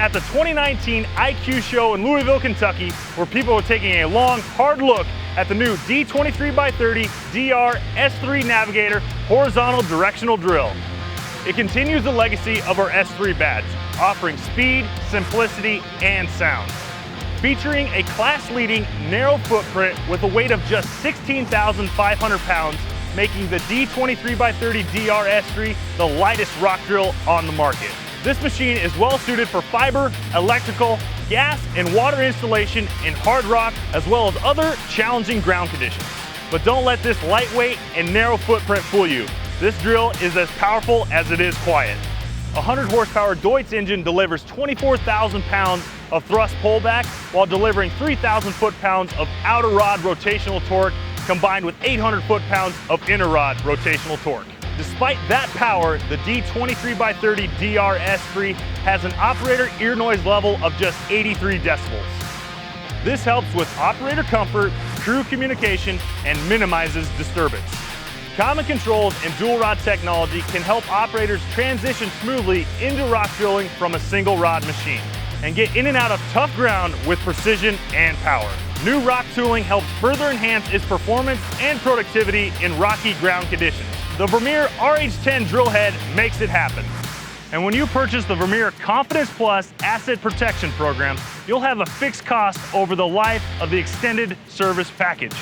at the 2019 ICUEE show in Louisville, Kentucky, where people are taking a long, hard look at the new D23x30DR S3 Navigator horizontal directional drill. It continues the legacy of our S3 badge, offering speed, simplicity, and sound. Featuring a class-leading narrow footprint with a weight of just 16,500 pounds, making the D23x30DR S3 the lightest rock drill on the market. This machine is well suited for fiber, electrical, gas, and water installation in hard rock, as well as other challenging ground conditions. But don't let this lightweight and narrow footprint fool you. This drill is as powerful as it is quiet. A 100 horsepower Deutz engine delivers 24,000 pounds of thrust pullback while delivering 3,000 foot-pounds of outer rod rotational torque combined with 800 foot-pounds of inner rod rotational torque. Despite that power, the D23x30DR S3 has an operator ear noise level of just 83 decibels. This helps with operator comfort, crew communication, and minimizes disturbance. Common controls and dual rod technology can help operators transition smoothly into rock drilling from a single rod machine and get in and out of tough ground with precision and power. New rock tooling helps further enhance its performance and productivity in rocky ground conditions. The Vermeer RH10 drill head makes it happen. And when you purchase the Vermeer Confidence Plus Asset Protection Program, you'll have a fixed cost over the life of the extended service package.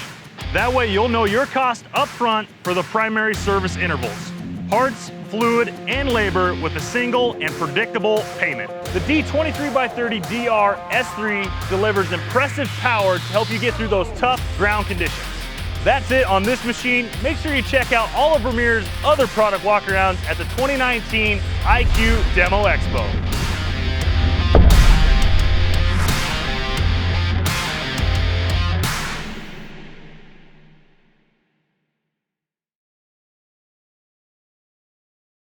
That way you'll know your cost up front for the primary service intervals, parts, fluid, and labor with a single and predictable payment. The D23x30DR S3 delivers impressive power to help you get through those tough ground conditions. That's it on this machine. Make sure you check out all of Vermeer's other product walkarounds at the 2019 ICUEE Demo Expo.